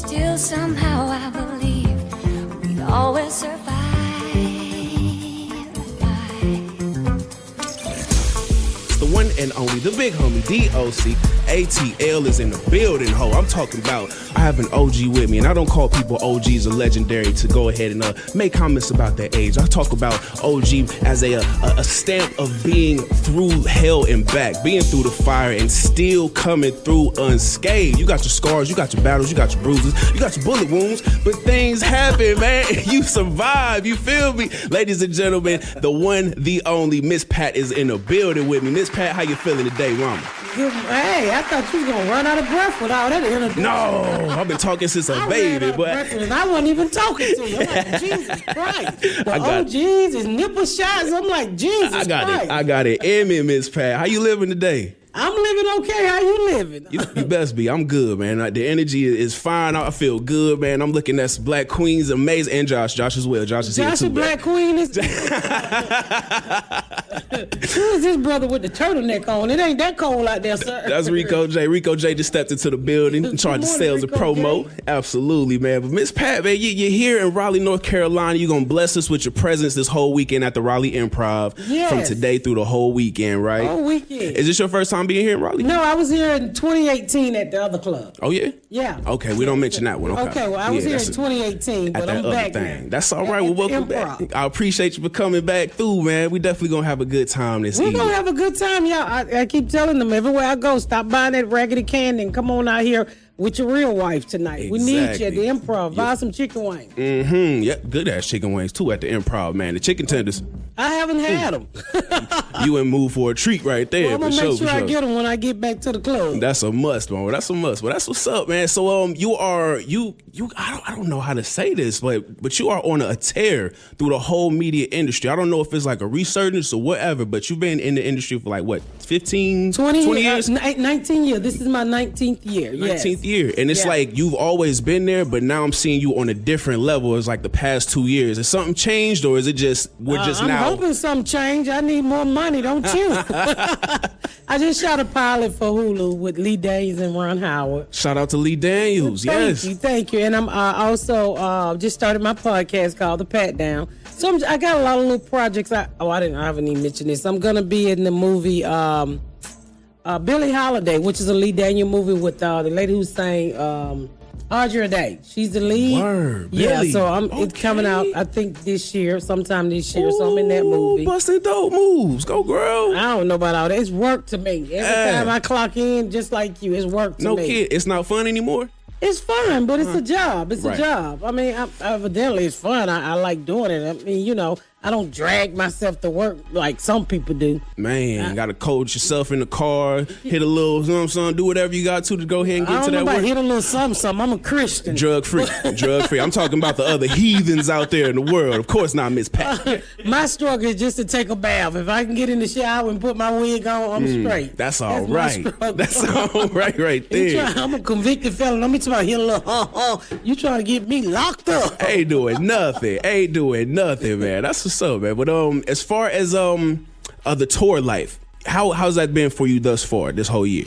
still somehow I believe we'd always survive. The one and only, the big homie, DOC. ATL is in the building, ho. I'm talking about, I have an OG with me, and I don't call people OGs or legendary to go ahead and make comments about their age. I talk about OG as a stamp of being through hell and back, being through the fire and still coming through unscathed. You got your scars, you got your battles, you got your bruises, you got your bullet wounds, but things happen, man. You survive, you feel me? Ladies and gentlemen, the one, the only, Miss Pat is in the building with me. Miss Pat, how you feeling today, mama? Hey, I thought you was gonna run out of breath with all that introduction. No, I've been talking since a baby, but I wasn't even talking to you. I'm like, Jesus Christ. The OGs is nipple shots. I'm like, Jesus Christ. I got it. Emmy, Miss Pat. How you living today? I'm living okay. How you living? You best be. I'm good, man. The energy is fine. I feel good, man. I'm looking at some Black Queens, amazing, and Josh as well. Josh is here too. Black Queen is. Who is this brother with the turtleneck on? It ain't that cold out there, sir. That's Rico J. Rico J just stepped into the building in charge of sales and promo. Absolutely, man. But Miss Pat, man, you're here in Raleigh, North Carolina. You're gonna bless us with your presence this whole weekend at the Raleigh Improv. Yes. From today through the whole weekend, right? Whole weekend. Is this your first time being here in Raleigh? No, I was here in 2018 at the other club. Oh, yeah? Yeah. Okay, we don't mention that one. Okay, well, I was here in 2018, but I'm back now. That's all right. Well, welcome back. I appreciate you for coming back through, man. We definitely going to have a good time this evening. We're going to have a good time, y'all. I keep telling them everywhere I go, stop buying that raggedy candy and come on out here with your real wife tonight. Exactly. We need you at the Improv. Buy some chicken wings. Mm-hmm. Yep, good ass chicken wings too at the Improv, man. The chicken tenders. I haven't had them. You in mood for a treat right there. Well, I'm gonna make sure I get them when I get back to the club. That's a must, man. That's a must. Well, that's what's up, man. So you are I don't know how to say this, but you are on a tear through the whole media industry. I don't know if it's like a resurgence or whatever, but you've been in the industry for like what, 15, 20 years? 19 years. This is my 19th year. 19th year. And it's like you've always been there, but now I'm seeing you on a different level. It's like the past 2 years. Has something changed, or is it just I'm hoping something changed. I need more money, don't you? I just shot a pilot for Hulu with Lee Daniels and Ron Howard. Shout out to Lee Daniels. Thank you. And I'm also just started my podcast called the Patdown. So I got a lot of little projects. I haven't even mentioned this. I'm gonna be in the movie Billie Holiday, which is a Lee Daniels movie with the lady who sang Audrey Day. She's the lead. Word, yeah, Billy. so it's coming out, I think, sometime this year. So I'm in that movie. Busting dope moves. Go, girl. I don't know about all that. It's work to me. Every time I clock in, just like you, it's work to me. No kid. It's not fun anymore? It's fun, but it's a job. It's a job. I mean, evidently it's fun. I like doing it. I mean, I don't drag myself to work like some people do. Man, got to coach yourself in the car, hit a little, you know what I'm saying, do whatever you got to go ahead and get to that work. Hit a little something. I'm a Christian. Drug free. I'm talking about the other heathens out there in the world. Of course not, Miss Pat. My struggle is just to take a bath. If I can get in the shower and put my wig on, I'm straight. That's all right. That's all right there. I'm a convicted felon. Let me try to hit a little, you trying to get me locked up. Ain't doing nothing, man. That's what's up, man. But as far as the tour life, how's that been for you thus far this whole year?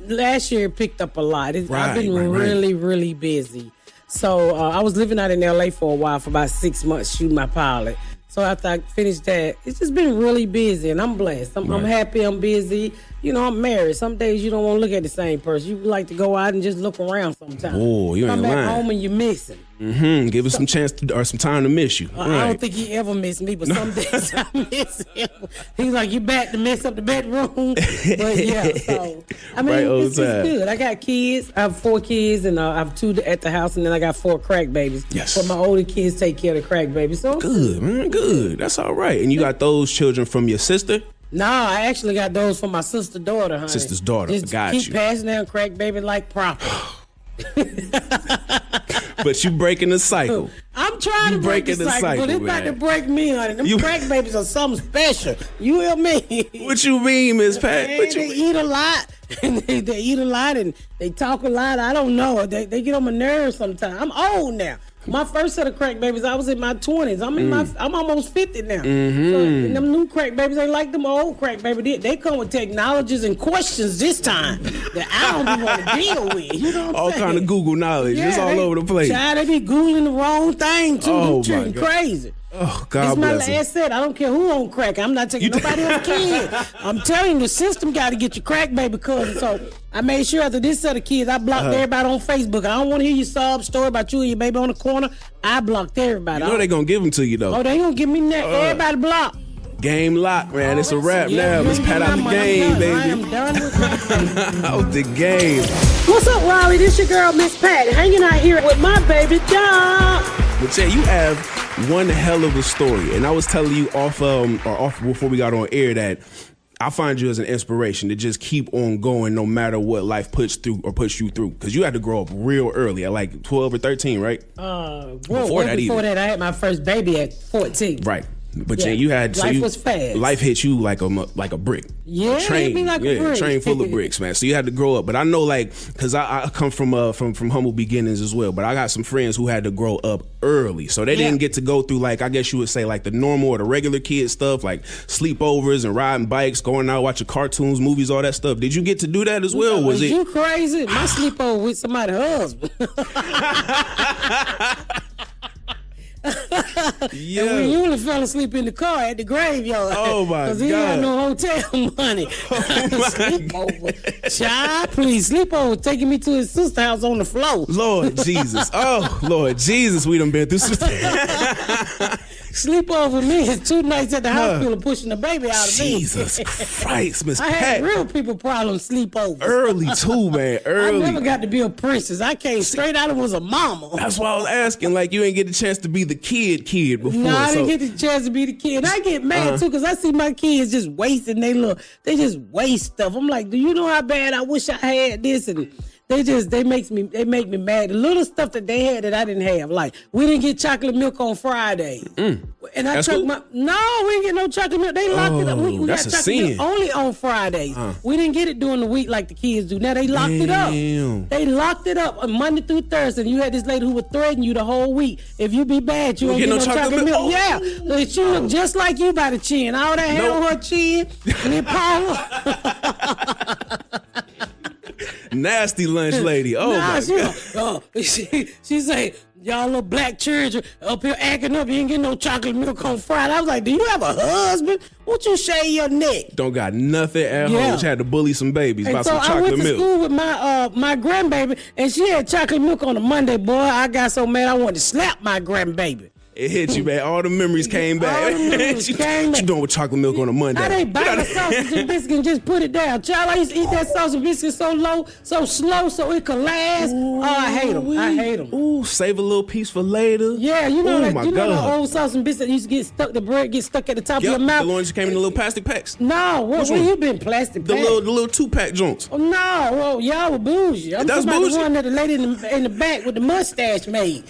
Last year it picked up a lot. I've been really busy. So I was living out in LA for a while, for about 6 months, shooting my pilot. So after I finished that, it's just been really busy, and I'm blessed. I'm happy. I'm busy. I'm married. Some days you don't want to look at the same person. You like to go out and just look around sometimes. Oh, you ain't lying. Come back home and you're missing. Mm-hmm. Give us some chance or some time to miss you. I don't think he ever missed me, but some days I miss him. He's like, you back to mess up the bedroom? But yeah, so I mean, it's good. I got kids. I have 4 kids, and I have 2 at the house, and then I got 4 crack babies. Yes. But my older kids take care of the crack babies. So good, man. Good. That's all right. And you got those children from your sister? No, I actually got those from my sister's daughter, honey. Sister's daughter. Just got keep you. passing down crack baby like proper. But you breaking the cycle. I'm trying to break the cycle, but it's about to break me, honey. Them crack babies are something special. You hear me? What you mean, Miss Pat? They eat a lot. and they eat a lot and they talk a lot. I don't know. They get on my nerves sometimes. I'm old now. My first set of crack babies, I was in my 20s. I'm almost 50 now. Mm-hmm. So, and them new crack babies ain't like them old crack babies. They come with technologies and questions this time that I don't even want to deal with. You know what I'm saying? All kind of Google knowledge. It's all over the place. Child, they be Googling the wrong thing, too. Oh, Them treating crazy. Oh, God It's my bless last set. I don't care who on crack. I'm not taking nobody else's kid. I'm telling you, the system got to get your crack baby cousin. So I made sure after this set of kids, I blocked everybody on Facebook. I don't want to hear your sob story about you and your baby on the corner. I blocked everybody. You know they gonna give them to you, though. Oh, they gonna give me that. Everybody blocked. Game locked, man. It's a wrap now. Let's pat out the game, baby. I am done with it. Out the game. What's up, Raleigh? This your girl, Miss Pat, hanging out here with my baby dog. But Jay, you have one hell of a story, and I was telling you off before we got on air that I find you as an inspiration to just keep on going no matter what life puts you through. Because you had to grow up real early at like 12 or 13, right? Before that, I had my first baby at 14. Right. But yeah, you had life was fast. Life hit you like a brick. Yeah, train, hit me like a brick. Train full of bricks, man. So you had to grow up. But I know, like, because I come from humble beginnings as well. But I got some friends who had to grow up early, so they didn't get to go through, like, I guess you would say, like the normal or the regular kid stuff, like sleepovers and riding bikes, going out watching cartoons, movies, all that stuff. Did you get to do that as well? Was you crazy? My sleepover with somebody's husband. Yeah. And we usually fell asleep in the car at the graveyard. Oh my God! Because he had no hotel money. Sleepover, child, please sleepover, taking me to his sister's house on the floor. Lord Jesus! Oh Lord Jesus! We done been through some. Sleepover me is 2 nights at the hospital pushing the baby out of me. Jesus Christ, Miss Pat. I had real people problems sleepovers. Early too, man. Early. I never got to be a princess. I came straight out and was a mama. That's why I was asking. Like, you ain't get the chance to be the kid before. No, I didn't get the chance to be the kid. I get mad too because I see my kids just wasting they just waste stuff. I'm like, do you know how bad I wish I had this? And they make me mad. The little stuff that they had that I didn't have, like we didn't get chocolate milk on Fridays. And I took we didn't get no chocolate milk. They locked it up. We got chocolate milk only on Fridays. We didn't get it during the week like the kids do. Now they locked it up. They locked it up on Monday through Thursday. And you had this lady who would threaten you the whole week. If you be bad, you won't get no chocolate milk. Oh. Yeah, so she looked just like you by the chin. All that hair on her chin and then Paula. Nasty lunch lady. Oh my God. She say, y'all little black children up here acting up. You ain't getting no chocolate milk on Friday. I was like, do you have a husband? Won't you shave your neck? Don't got nothing at home. Just had to bully some babies about some chocolate milk. I went to school with my grandbaby, and she had chocolate milk on a Monday. Boy, I got so mad I wanted to slap my grandbaby. It hit you, man. All the memories came back. All the memories came back. You doing with chocolate milk on a Monday? I didn't buy the sausage and biscuit and just put it down. Child, I used to eat that sausage and biscuit so slow, so it could last. Ooh, I hate them. Ooh, save a little piece for later. Yeah, you know the old sausage and biscuit used to get stuck. The bread get stuck at the top of your mouth. The ones that came in the little plastic packs. No, where you been plastic packs? The little 2-pack joints. Oh, no, well, y'all were bougie. I'm talking about the one that the lady in the back with the mustache made.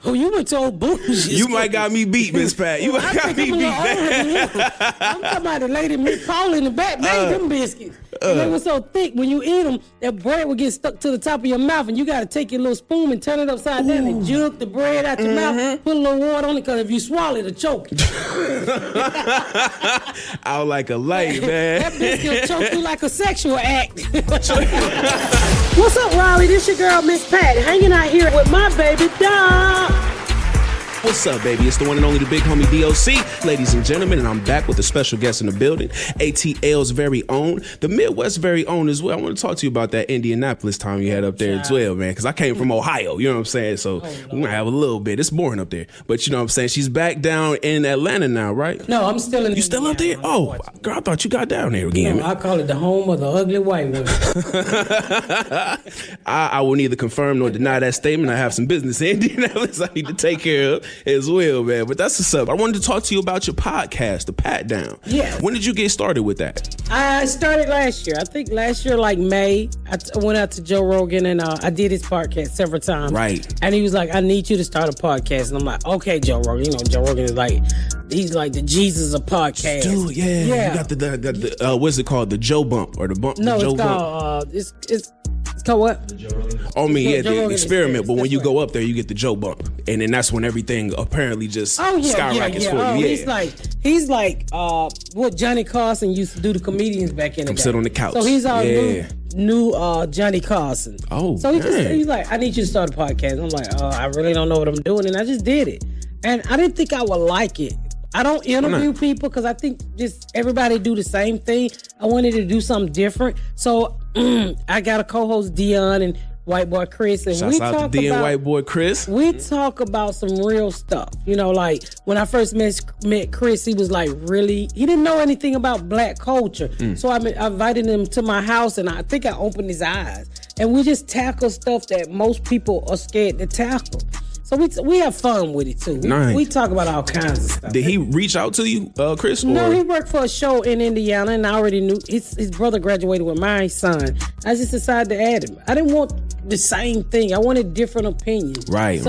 Oh, you went to old bougie. You might got me beat, Miss Pat. You might got me beat. I'm talking about the lady, Miss Paula in the back made them biscuits. And they were so thick, when you eat them, that bread would get stuck to the top of your mouth, and you got to take your little spoon and turn it upside down and jug the bread out your mouth, put a little water on it, because if you swallow it, it'll choke you. Out like a light, man. That biscuit will choke you like a sexual act. What's up, Raleigh? This your girl, Miss Pat, hanging out here with my baby dog. What's up, baby? It's the one and only, the big homie DOC. Ladies and gentlemen, and I'm back with a special guest in the building. ATL's very own, the Midwest very own as well. I want to talk to you about that Indianapolis time you had up there as well, man, because I came from Ohio, you know what I'm saying? So we're going to have a little bit. It's boring up there. But you know what I'm saying? She's back down in Atlanta now, right? No, I'm still in. You still up there? Oh, girl, I thought you got down there again. No, I call it the home of the ugly white woman. I will neither confirm nor deny that statement. I have some business in Indianapolis I need to take care of as well, man. But that's what's up. I wanted to talk to you about your podcast, the Patdown. Yeah. When did you get started with that? I started last year. I think last year, like May, I went out to Joe Rogan and I did his podcast several times. Right. And he was like, I need you to start a podcast. And I'm like, okay, Joe Rogan. You know, Joe Rogan is like he's like the Jesus of podcasts. Dude, yeah. You got the what's it called? The Joe Bump or the bump? No, the Joe it's called it's called what? The experiment. But when you go up there, you get the Joe Bump, and then that's when everything apparently just skyrockets for you. He's like what Johnny Carson used to do to comedians back in the day. Sit on the couch. So he's our new Johnny Carson. Oh, so he's like, I need you to start a podcast. I'm like, I really don't know what I'm doing, and I just did it. And I didn't think I would like it. I don't interview people because I think just everybody do the same thing. I wanted to do something different. So I got a co-host, Dion, and White Boy Chris. And Shouts out to D and White Boy Chris. We talk about some real stuff. You know, like when I first met Chris, he was like he didn't know anything about black culture. So I invited him to my house, and I think I opened his eyes. And we just tackle stuff that most people are scared to tackle. So we have fun with it too. Nice. We talk about all kinds of stuff. Did he reach out to you, Chris? No, he worked for a show in Indiana, and I already knew his brother graduated with my son. I just decided to add him. I didn't want the same thing. I wanted different opinions. Right.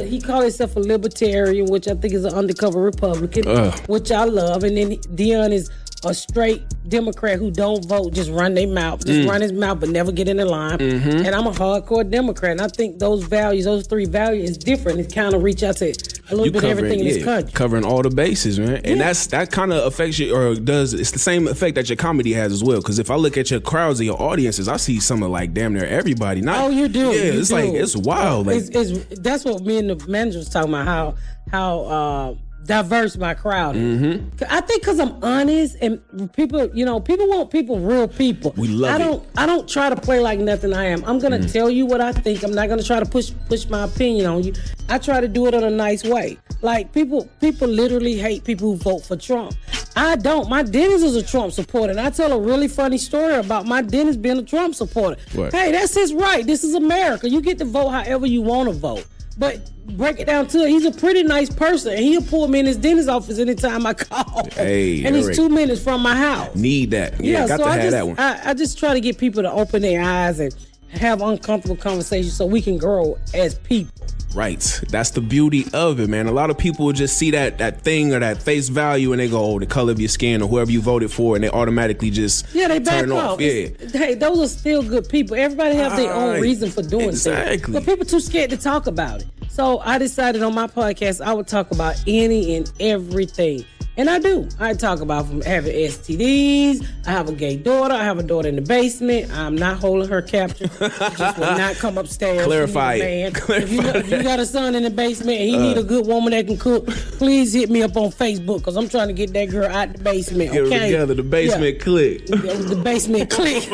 He called himself a libertarian, which I think is an undercover Republican, which I love. And then Dion is a straight Democrat who don't vote, just run their mouth, run his mouth, but never get in the line. And I'm a hardcore Democrat, and I think those three values is different. It kind of reach out to a little bit of everything in this country. Covering all the bases, man. And that kind of affects you, it's the same effect that your comedy has as well. Because if I look at your crowds and your audiences, I see some of like damn near everybody. You do. Yeah, it's like, it's wild. Like, that's what me and the manager was talking about, how diverse my crowd is. I think because I'm honest, and people want real people. We love it. I don't try to play like nothing I am. I'm gonna tell you what I think. I'm not gonna try to push my opinion on you. I try to do it in a nice way. Like people literally hate people who vote for Trump. I don't. My dentist is a Trump supporter, and I tell a really funny story about my dentist being a Trump supporter. What? Hey, that's his right. This is America. You get to vote however you want to vote. But break it down to it, he's a pretty nice person, and he'll pull me in his dentist office anytime I call. And he's 2 minutes from my house. Need that. Yeah, got to have that one. I just try to get people to open their eyes and have uncomfortable conversations so we can grow as people. Right. That's the beauty of it, man. A lot of people just see that thing or that face value and they go, the color of your skin or whoever you voted for, and they automatically just they back turn off. Yeah. Hey, those are still good people. Everybody have their own reason for doing things. But people too scared to talk about it. So I decided on my podcast I would talk about any and everything. And I do. I talk about from having STDs. I have a gay daughter. I have a daughter in the basement. I'm not holding her captive. She just will not come upstairs. Clarify it. If you got a son in the basement and he need a good woman that can cook, please hit me up on Facebook because I'm trying to get that girl out the basement. Get her together. The basement click. The basement click.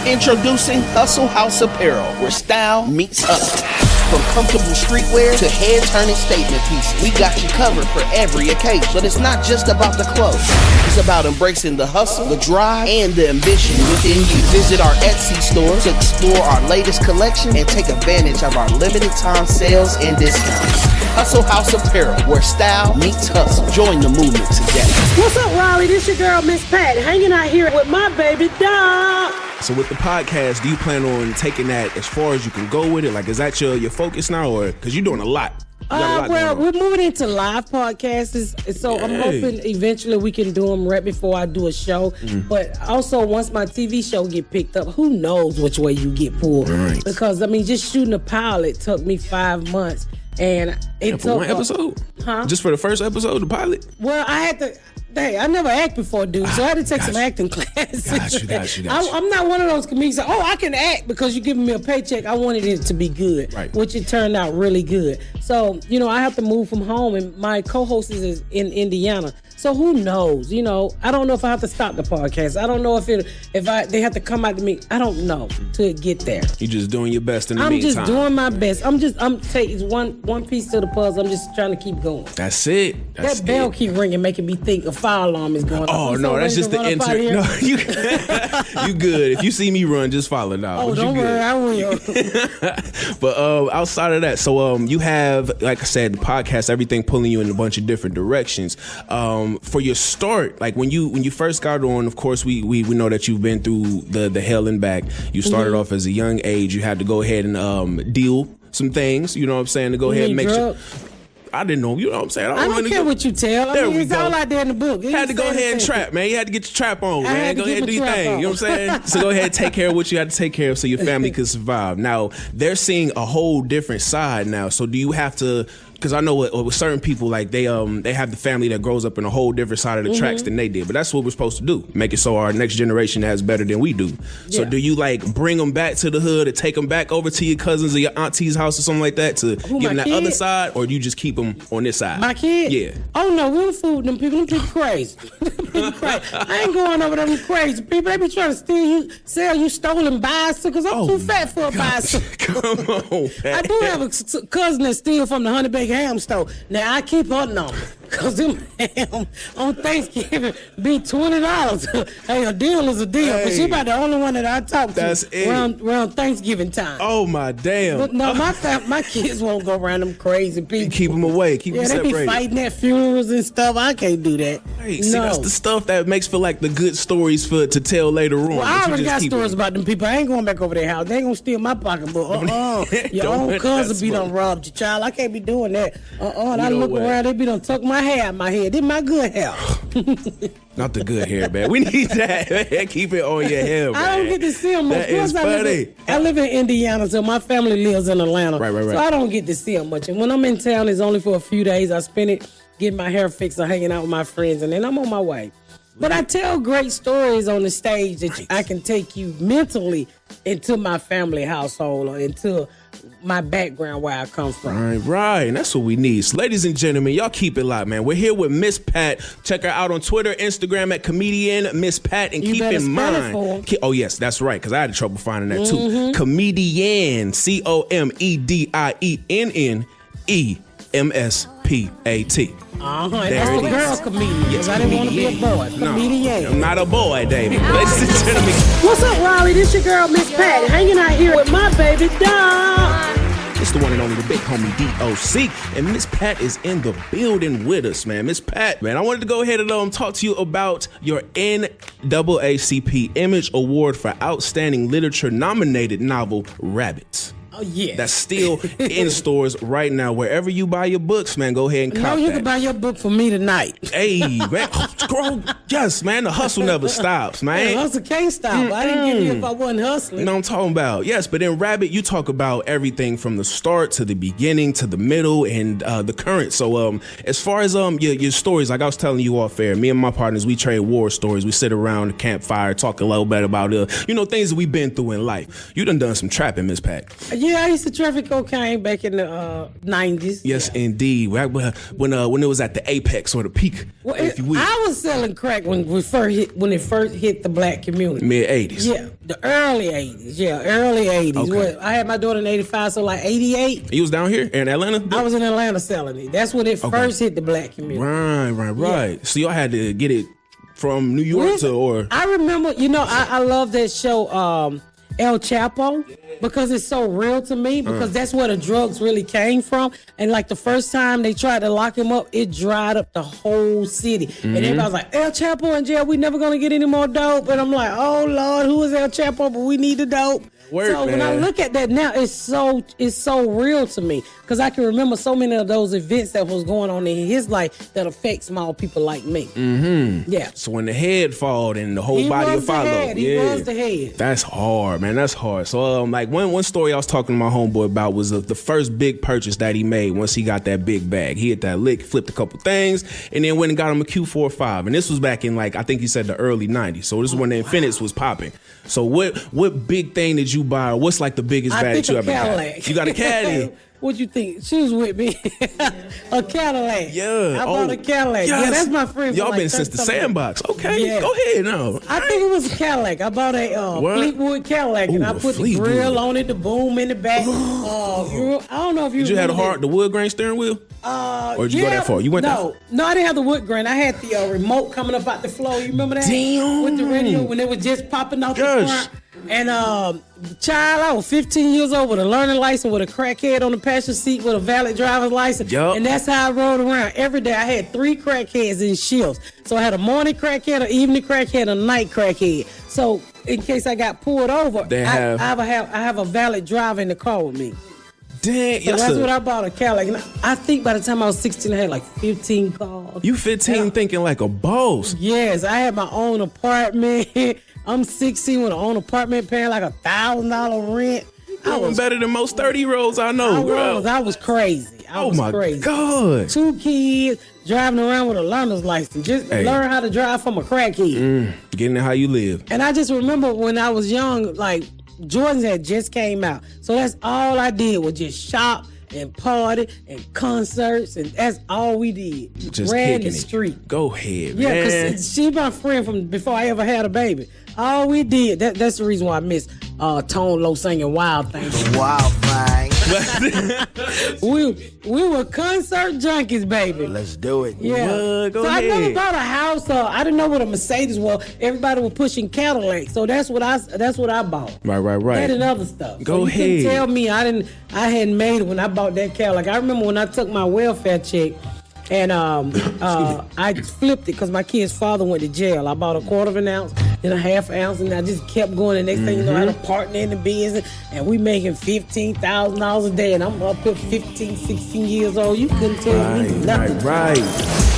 Introducing Hustle House Apparel, where style meets hustle. From comfortable streetwear to head-turning statement pieces, we got you covered for every occasion. But it's not just about the clothes. It's about embracing the hustle, the drive, and the ambition within you. Visit our Etsy store to explore our latest collection and take advantage of our limited time sales and discounts. Hustle House Apparel, where style meets hustle. Join the movement today. What's up, Raleigh? This your girl, Miss Pat, hanging out here with my baby dog. So with the podcast, do you plan on taking that as far as you can go with it? Like, is that your focus now, or because you're doing a lot? We're moving into live podcasts, so I'm hoping eventually we can do them right before I do a show. But also, once my TV show get picked up, who knows which way you get pulled? Right. Because just shooting a pilot took me 5 months, and it took for one episode. Just for the first episode, the pilot. Well, I had to. Hey, I never acted before, dude, so I had to take some acting classes. Got you. I'm not one of those comedians that, I can act because you're giving me a paycheck. I wanted it to be good, which it turned out really good. So, I have to move from home, and my co-host is in Indiana. So who knows? I don't know if I have to stop the podcast. I don't know if they have to come out to me. I don't know to get there. You're just doing your best in the meantime. I'm just doing my best. It's one piece to the puzzle. I'm just trying to keep going. That's it. That bell keep ringing, making me think a fire alarm is going off. Oh no, that's just the enter. No, you good. If you see me run, just follow now. Oh, don't worry, I will. But outside of that, so you have, like I said, the podcast, everything pulling you in a bunch of different directions. For your start, like when you first got on, of course we know that you've been through the hell and back. You started off as a young age. You had to go ahead and deal some things, you know what I'm saying, to go ahead and make sure. I didn't know. You know what I'm saying? I don't care what you tell. I mean, it's all out there in the book. You had to go ahead and trap, man. You had to get your trap on, man. Go ahead and do your thing. You know what I'm saying? So go ahead and take care of what you had to take care of so your family could survive. Now, they're seeing a whole different side now. So do you have to... Because I know with certain people, like they have the family that grows up in a whole different side of the tracks than they did. But that's what we're supposed to do. Make it so our next generation has better than we do. Yeah. So do you like bring them back to the hood or take them back over to your cousins or your auntie's house or something like that to give them that other side? Or do you just keep them on this side? My kid? Yeah. Oh, no, we don't fool them people. Them people crazy. I ain't going over them crazy people. They be trying to steal you, sell you stolen bicycles. I'm too fat for a bicycle. Come on, man. I do have a cousin that steal from the Honey Baked Ham store. Now, I keep her number. Because them ham on Thanksgiving be $20. Hey, a deal is a deal. Hey, but she about the only one that I talk to around Thanksgiving time. Oh, my damn. But no, my kids won't go around them crazy people. You keep them away. Keep them separated. They be fighting at funerals and stuff. I can't do that. Hey, see, that's the stuff that makes feel like the good stories to tell later on. Well, I already got stories about them people. I ain't going back over their house. They ain't going to steal my pocketbook. Your own cousin be done robbed your child. I can't be doing that. And I look around, they be done tuck my hair out my head. This my good hair. Not the good hair, man. We need that. Keep it on your hair, man. I don't get to see them much. That is funny. I live in Indiana, so my family lives in Atlanta. Right. So I don't get to see them much. And when I'm in town, it's only for a few days. I spend it getting my hair fixed or hanging out with my friends, and then I'm on my way. But I tell great stories on the stage that I can take you mentally into my family household or into my background where I come from. Right. And that's what we need. So, ladies and gentlemen, y'all keep it locked, man. We're here with Miss Pat. Check her out on Twitter, Instagram at comedian Miss Pat. And keep in mind. Oh, yes, that's right, because I had trouble finding that too. Comedian, COMEDIENNEMSPAT. That's the girl comedian. Yes, I didn't want to be a boy. Comedian. I'm not a boy, David. Ladies and gentlemen. What's up, Raleigh? This your girl, Miss Pat, hanging out here with my baby dog. It's the one and only, the big homie DOC. And Miss Pat is in the building with us, man. Miss Pat, man, I wanted to go ahead and talk to you about your NAACP Image Award for Outstanding Literature nominated novel, Rabbits. Oh, yeah. That's still in stores right now. Wherever you buy your books, man, go ahead and cop that. No, you can buy your book for me tonight. Hey, man. Yes, man. The hustle never stops, man. The hustle can't stop. I didn't get here if I wasn't hustling. You know what I'm talking about? Yes, but in Rabbit, you talk about everything from the start to the beginning to the middle and the current. So as far as your stories, like I was telling you off air, me and my partners, we trade war stories. We sit around the campfire, talk a little bit about things that we've been through in life. You done some trapping, Miss Pat. Yeah, I used to traffic cocaine back in the 90s. Yes, indeed. When it was at the apex or the peak, if you will. I was selling crack when it first hit the black community. Mid-'80s. Yeah, the early 80s. Yeah, early 80s. Okay. Well, I had my daughter in 85, so like 88. You was down here in Atlanta? I was in Atlanta selling it. That's when it first hit the black community. Right. Yeah. So y'all had to get it from New York I remember, I love that show, El Chapo, because it's so real to me, because that's where the drugs really came from. And like the first time they tried to lock him up, it dried up the whole city. And everybody was like, El Chapo in jail, we never gonna get any more dope. And I'm like, oh Lord, who is El Chapo? But we need the dope. When I look at that now, it's so real to me, because I can remember so many of those events that was going on in his life that affect small people like me. Yeah. So when the head fall, then the whole body will follow. He was the head. That's hard, man. That's hard. So one story I was talking to my homeboy about was the first big purchase that he made once he got that big bag. He hit that lick, flipped a couple things, and then went and got him a Q45. And this was back in I think he said the early 90s. So this is when the Infinix was popping. So what big thing did you buy? What's like the biggest bag that you ever had? You got a Caddy? What you think? She was with me. A Cadillac. Yeah. I bought a Cadillac. Yes. Yeah, that's my friend. Y'all been since the sandbox. Okay. Yeah. Go ahead now. I think it was a Cadillac. I bought a Fleetwood Cadillac, and I put the grill on it, the boom in the back. I don't know if you. Did you have the wood grain steering wheel? Or did you go that far? You went that? No, I didn't have the wood grain. I had the remote coming up out the floor. You remember that? Damn. With the radio when it was just popping out the front. And child, I was 15 years old with a learning license, with a crackhead on the passenger seat with a valid driver's license. Yep. And that's how I rode around every day. I had 3 crackheads in shifts. So I had a morning crackhead, an evening crackhead, a night crackhead. So in case I got pulled over, I have a valid driver in the car with me. Damn. So that's what I bought a Cadillac. And I think by the time I was 16, I had like 15 cars. You 15 thinking like a boss. Yes, I had my own apartment. I'm 16 with an own apartment paying like $1,000 rent. I was better than most 30-year-olds I know, bro. I was crazy. I was crazy. God. 2 kids, driving around with a learner's license. Just learn how to drive from a crackhead. Getting it how you live. And I just remember when I was young, like, Jordans had just came out. So that's all I did was just shop and party and concerts, and that's all we did. Just ran kicking the street. Go ahead, Yeah, man. because she my friend from before I ever had a baby. All we did, that's the reason why I miss Tone Low singing Wild Thing. Wild Thing. we were concert junkies, baby. Let's do it. Yeah. Go I ahead. never bought a house. I didn't know what a Mercedes was. Everybody was pushing Cadillac, so that's what I bought. Right. That and other stuff. Go so ahead. You can tell me I hadn't made it when I bought that Cadillac. I remember when I took my welfare check. And I flipped it because my kid's father went to jail. I bought a 1/4 ounce, then a 1/2 ounce, and I just kept going. The next thing you know, I had a partner in the business, and we making $15,000 a day. And I'm up here 15, 16 years old. You couldn't tell me nothing. Right.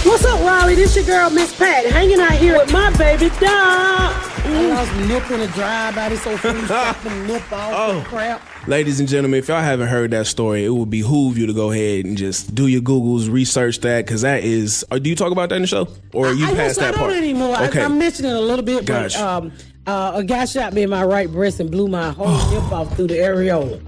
What's up, Riley? This your girl, Miss Pat, hanging out here with my baby, Doc. I lost nip in a drive-by. This so free stopping nip off crap. Ladies and gentlemen, if y'all haven't heard that story, it would behoove you to go ahead and just do your Googles, research that, because that is... do you talk about that in the show? Or are you past that part? I don't anymore. Okay. I mentioned it a little bit, Gotcha. but a guy shot me in my right breast and blew my whole nip off through the areola.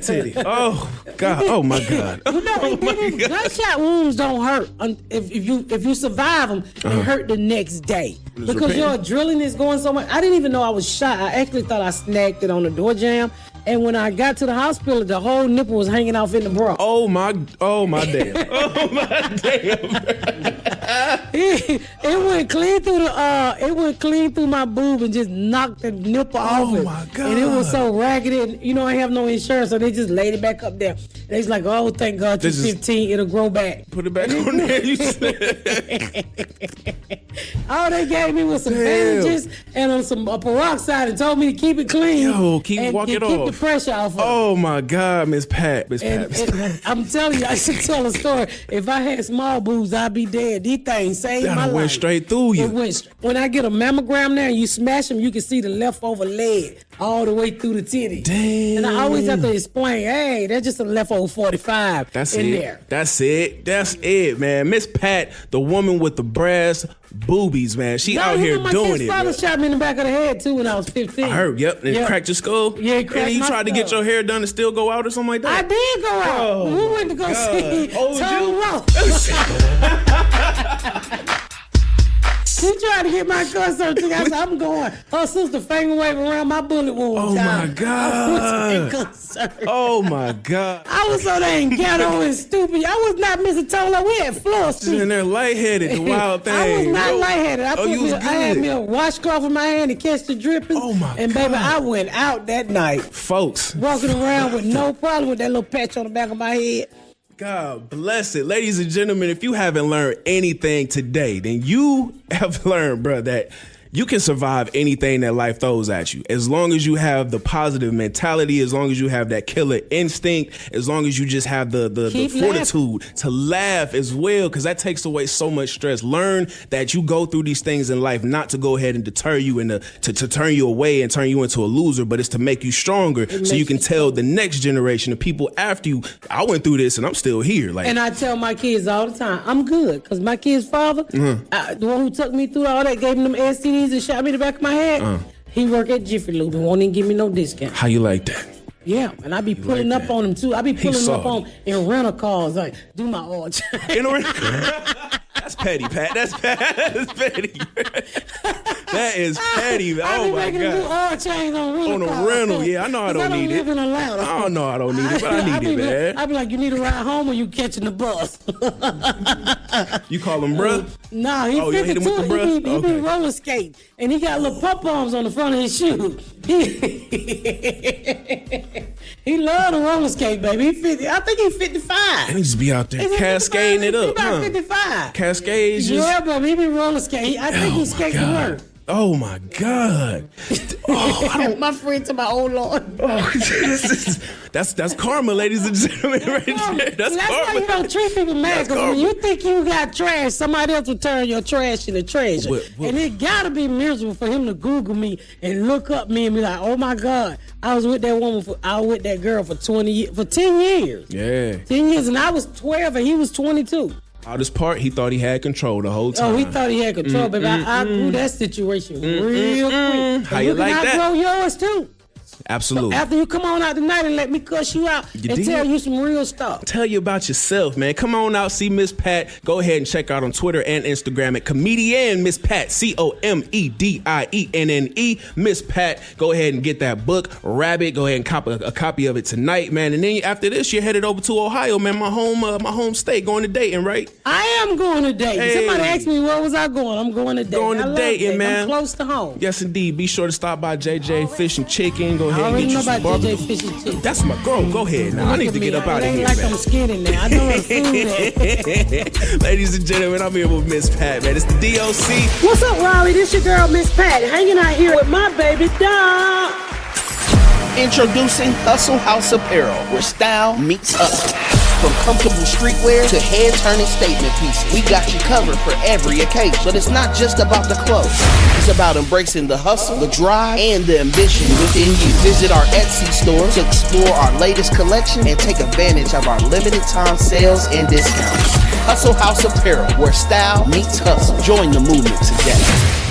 Titty. Oh, God. Oh, my God. Gunshot wounds don't hurt if you survive them. They hurt the next day because your adrenaline is going so much. I didn't even know I was shot. I actually thought I snagged it on the door jamb. And when I got to the hospital, the whole nipple was hanging off in the bra. Oh my damn. Oh my damn. It went clean through my boob and just knocked the nipple off it. Oh my God. And it was so raggedy, and I have no insurance, so they just laid it back up there. And they's like, "Oh, thank God you're 15, it'll grow back." Put it back on there. You said. All they gave me was some bandages and some peroxide and told me to keep it clean. Yo, walk it off. Keep the pressure off of it. Oh my God, Miss Pat. And I'm telling you, I should tell a story. If I had small boobs, I'd be dead. These things saved my life. Went straight through you. When I get a mammogram now and you smash them, you can see the leftover leg all the way through the titty. Damn. And I always have to explain, hey, that's just a leftover 45 there. That's it, man. Miss Pat, the woman with the brass boobies, man. She out here doing it. My father shot me in the back of the head too when I was 15. I heard, yep. And cracked your skull? Yeah, he cracked and you my tried to get your hair done and still go out or something like that? I did go out. Oh, we went to go see Tone Low. She tried to get my concert ticket. I said, I'm going. Her sister finger waving around my bullet wound. Oh, my God. Oh, my God. I was so dang ghetto and stupid. I was not missing Tone Low. We had floor seats. She's in there lightheaded, the wild thing. I was not lightheaded. I had me a washcloth in my hand to catch the drippings. Oh, my And, God. baby, I went out that night. Folks. Walking around with no problem with that little patch on the back of my head. God bless it. Ladies and gentlemen, if you haven't learned anything today, then you have learned, bro, that you can survive anything that life throws at you. As long as you have the positive mentality, as long as you have that killer instinct, as long as you just have the fortitude to laugh as well, because that takes away so much stress. Learn that you go through these things in life not to go ahead and deter you and to turn you away and turn you into a loser, but it's to make you stronger so you can tell the next generation, the people after you, I went through this and I'm still here. And I tell my kids all the time, I'm good, because my kid's father, the one who took me through all that, gave him them STDs and shot me in the back of my head, he work at Jiffy Lube and won't even give me no discount. How you like that? Yeah, and I be pulling up on him too. I be pulling up on him in rental cars, like, do my oil change. That's petty, Pat. That's petty. That is petty. Oh my God. Do oil change on a rental, yeah. I know I don't need it. Live in Atlanta. I don't know I don't need it, but I need it, man. I be like, you need a ride home or you catching the bus? You call him bruh? Nah, he 52. Hit him with the bruh? He be roller skating, and he got little pom-poms on the front of his shoe. He love the roller skate, baby. I think he's 55. And he just be out there cascading it up. He about 55. Cascades. Yeah, baby. He be roller skating. I think he skates to work. Oh my God. Oh, I don't. My friend to my old Lord. That's karma, ladies and gentlemen, right there. That's why karma. you don't treat people mad, because when you think you got trash, somebody else will turn your trash into treasure. And it gotta be miserable for him to Google me and look up me and be like, oh my God, I was with that woman I was with that girl for 10 years. Yeah. 10 years, and I was 12 and he was 22. Hardest part, he thought he had control the whole time. Oh, he thought he had control, but I grew that situation real quick. How you like that? I grow yours too. Absolutely. After you come on out tonight and let me cuss you out and tell you some real stuff. Tell you about yourself, man. Come on out, see Miss Pat. Go ahead and check out on Twitter and Instagram at Comedienne Miss Pat, COMEDIENNE, Miss Pat. Go ahead and get that book, Rabbit. Go ahead and cop a copy of it tonight, man. And then after this, you're headed over to Ohio, man. My home state, going to Dayton, right? I am going to Dayton. Hey. Somebody asked me where was I going. I'm going to Dayton. Going to Dayton, man. I'm close to home. Yes, indeed. Be sure to stop by JJ Fish and Chicken. Go ahead I and already get know you some about barbecue. JJ Fish and Chicken. That's my girl. Go ahead now. I need to get up out of here, like man. I'm skinny now. I know where the food at. Ladies and gentlemen, I'm here with Miss Pat, man. It's the DOC. What's up, Raleigh? This your girl, Miss Pat, hanging out here with my baby dog. Introducing Hustle House Apparel, where style meets hustle. From comfortable streetwear to head-turning statement pieces, we got you covered for every occasion. But it's not just about the clothes. It's about embracing the hustle, the drive, and the ambition within you. Visit our Etsy store to explore our latest collection and take advantage of our limited time sales and discounts. Hustle House Apparel, where style meets hustle. Join the movement today.